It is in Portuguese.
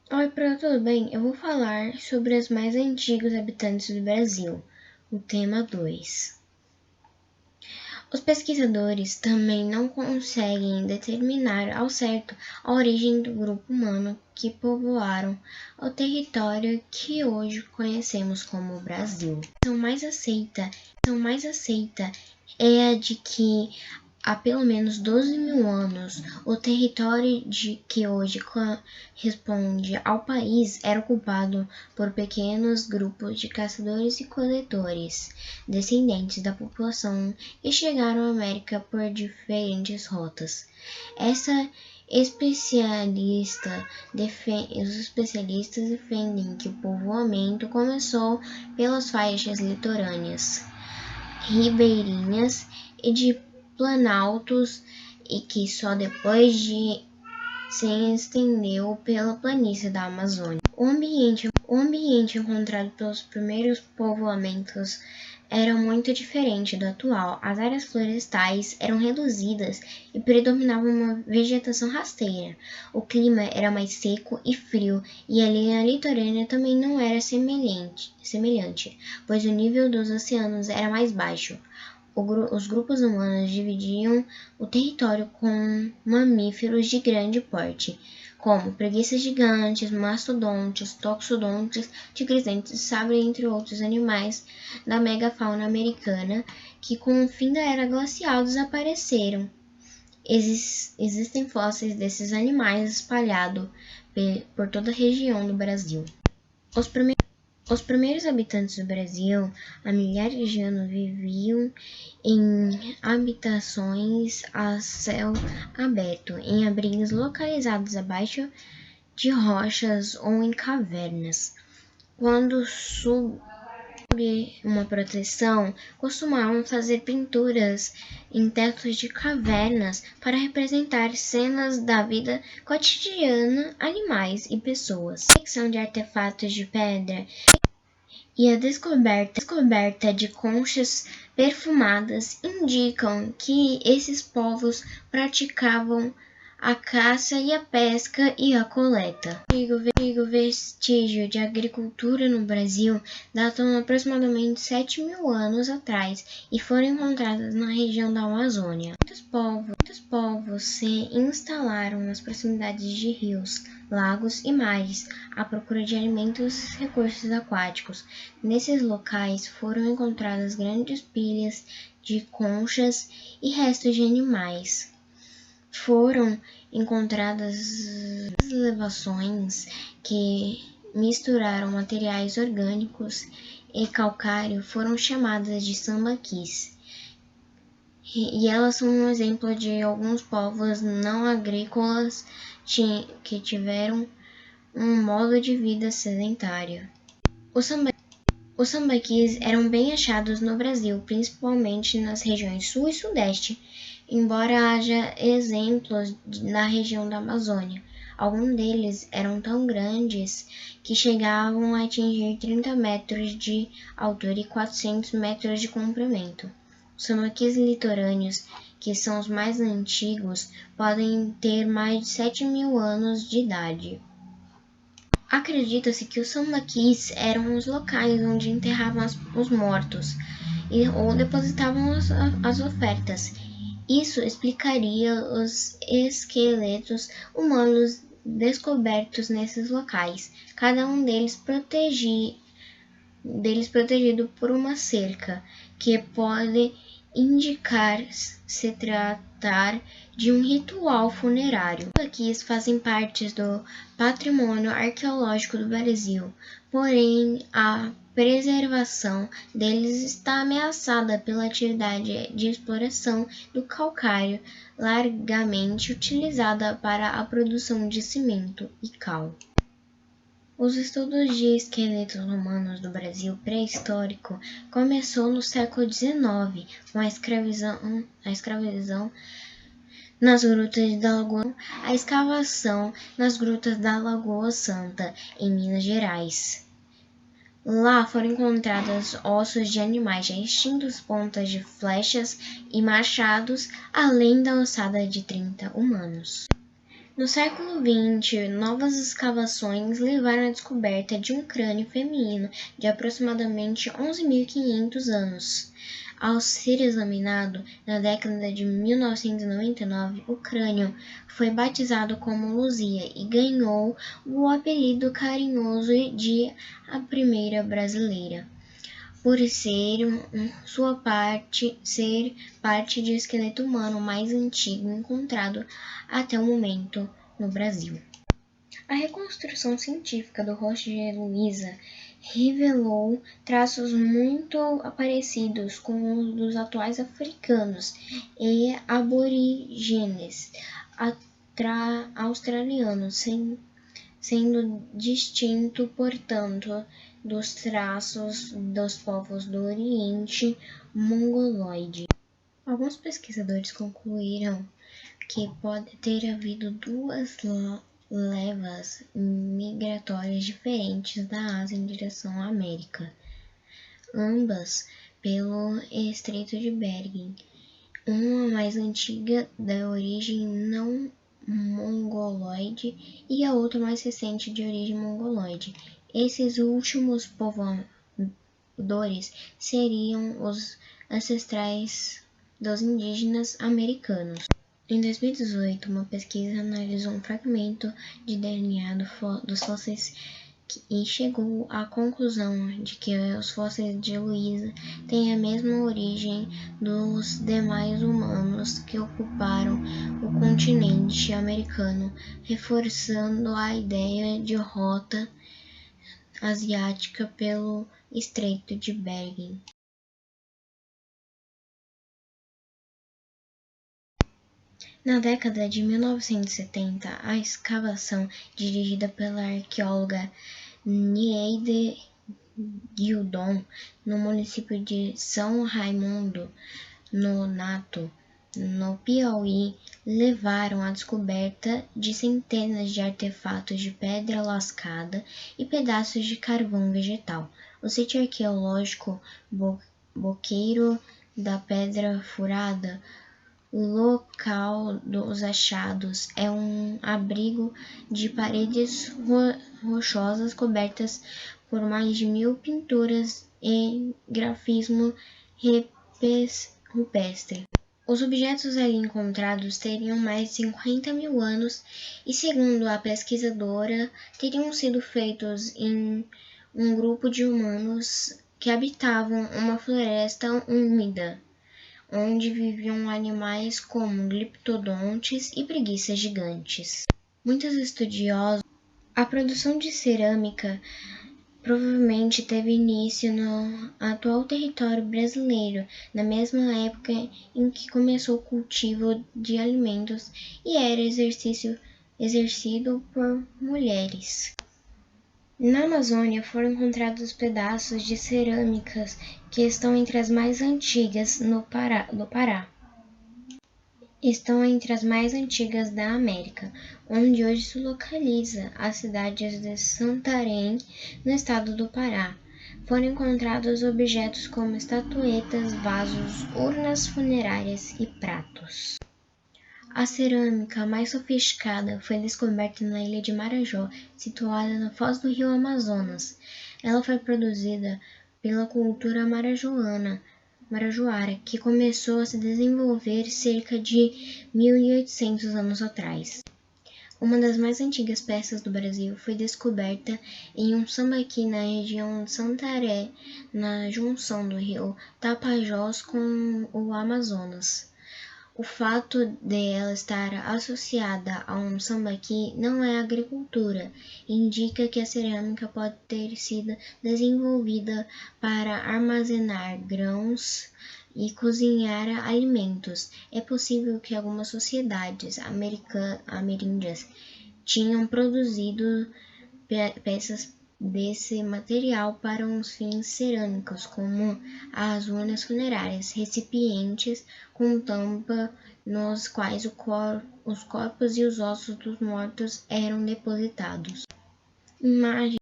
Oi, tudo bem? Eu vou falar sobre os mais antigos habitantes do Brasil, o tema 2. Os pesquisadores também não conseguem determinar ao certo a origem do grupo humano que povoaram o território que hoje conhecemos como Brasil. A versão mais aceita é a de que há pelo menos 12 mil anos, o território que hoje corresponde ao país era ocupado por pequenos grupos de caçadores e coletores, descendentes da população que chegaram à América por diferentes rotas. Os especialistas defendem que o povoamento começou pelas faixas litorâneas, ribeirinhas e de planaltos e que só depois se estendeu pela planície da Amazônia. O ambiente encontrado pelos primeiros povoamentos era muito diferente do atual. As áreas florestais eram reduzidas e predominava uma vegetação rasteira. O clima era mais seco e frio, e a linha litorânea também não era semelhante, pois o nível dos oceanos era mais baixo. Os grupos humanos dividiam o território com mamíferos de grande porte, como preguiças gigantes, mastodontes, toxodontes, tigres-dentes, sabre, entre outros animais da megafauna americana, que com o fim da era glacial desapareceram. Existem fósseis desses animais espalhados por toda a região do Brasil. Os primeiros habitantes do Brasil, há milhares de anos, viviam em habitações a céu aberto, em abrigos localizados abaixo de rochas ou em cavernas. Quando sob uma proteção, costumavam fazer pinturas em tetos de cavernas para representar cenas da vida cotidiana, animais e pessoas. A coleção de artefatos de pedra e a descoberta de conchas perfumadas indicam que esses povos praticavam a caça e a pesca e a coleta. O vestígio de agricultura no Brasil datam aproximadamente 7 mil anos atrás e foram encontrados na região da Amazônia. Muitos povos se instalaram nas proximidades de rios, lagos e mares à procura de alimentos e recursos aquáticos. Nesses locais foram encontradas grandes pilhas de conchas e restos de animais. Foram encontradas elevações que misturaram materiais orgânicos e calcário, foram chamadas de sambaquis. E elas são um exemplo de alguns povos não agrícolas que tiveram um modo de vida sedentário. Os sambaquis eram bem achados no Brasil, principalmente nas regiões sul e sudeste, embora haja exemplos na região da Amazônia. Alguns deles eram tão grandes que chegavam a atingir 30 metros de altura e 400 metros de comprimento. Os sambaquis litorâneos, que são os mais antigos, podem ter mais de 7 mil anos de idade. Acredita-se que os sambaquis eram os locais onde enterravam os mortos ou depositavam as ofertas. Isso explicaria os esqueletos humanos descobertos nesses locais, cada um deles protegido por uma cerca, que pode indicar se tratar de um ritual funerário. Os sambaquis fazem parte do patrimônio arqueológico do Brasil, porém a preservação deles está ameaçada pela atividade de exploração do calcário, largamente utilizada para a produção de cimento e cal. Os estudos de esqueletos humanos do Brasil pré-histórico começou no século XIX, com a escravização nas grutas da Lagoa, a escavação nas grutas da Lagoa Santa, em Minas Gerais. Lá foram encontrados ossos de animais já extintos, pontas de flechas e machados, além da ossada de 30 humanos. No século XX, novas escavações levaram à descoberta de um crânio feminino de aproximadamente 11.500 anos. Ao ser examinado na década de 1999, o crânio foi batizado como Luzia e ganhou o apelido carinhoso de a primeira brasileira, por ser parte de esqueleto humano mais antigo encontrado até o momento no Brasil. A reconstrução científica do rosto de Heloísa revelou traços muito parecidos com os dos atuais africanos e aborígenes australianos, sendo distinto, portanto, dos traços dos povos do Oriente Mongoloide. Alguns pesquisadores concluíram que pode ter havido duas levas migratórias diferentes da Ásia em direção à América, ambas pelo Estreito de Bering, uma mais antiga da origem não mongoloide e a outra mais recente de origem mongoloide. Esses últimos povoadores seriam os ancestrais dos indígenas americanos. Em 2018, uma pesquisa analisou um fragmento de DNA dos fósseis e chegou à conclusão de que os fósseis de Heloísa têm a mesma origem dos demais humanos que ocuparam o continente americano, reforçando a ideia de rota asiática pelo Estreito de Bering. Na década de 1970, a escavação dirigida pela arqueóloga Nieide Guildon, no município de São Raimundo Nonato, no Piauí, levaram à descoberta de centenas de artefatos de pedra lascada e pedaços de carvão vegetal. O sítio arqueológico Boqueiro da Pedra Furada, o local dos achados, é um abrigo de paredes rochosas cobertas por mais de 1.000 pinturas e grafismo rupestre. Os objetos ali encontrados teriam mais de 50 mil anos e, segundo a pesquisadora, teriam sido feitos em um grupo de humanos que habitavam uma floresta úmida, onde viviam animais como gliptodontes e preguiças gigantes. Muitos estudiosos, a produção de cerâmica provavelmente teve início no atual território brasileiro, na mesma época em que começou o cultivo de alimentos e era exercido por mulheres. Na Amazônia foram encontrados pedaços de cerâmicas que estão entre as mais antigas do Pará. Estão entre as mais antigas da América, onde hoje se localiza a cidade de Santarém, no estado do Pará. Foram encontrados objetos como estatuetas, vasos, urnas funerárias e pratos. A cerâmica mais sofisticada foi descoberta na ilha de Marajó, situada na foz do rio Amazonas. Ela foi produzida pela cultura marajoara, que começou a se desenvolver cerca de 1.800 anos atrás. Uma das mais antigas peças do Brasil foi descoberta em um sambaqui na região de Santarém, na junção do rio Tapajós com o Amazonas. O fato de ela estar associada a um sambaqui não é agricultura, indica que a cerâmica pode ter sido desenvolvida para armazenar grãos e cozinhar alimentos. É possível que algumas sociedades ameríndias tinham produzido peças desse material para uns fins cerâmicos, como as urnas funerárias, recipientes com tampa nos quais os corpos e os ossos dos mortos eram depositados. Imagem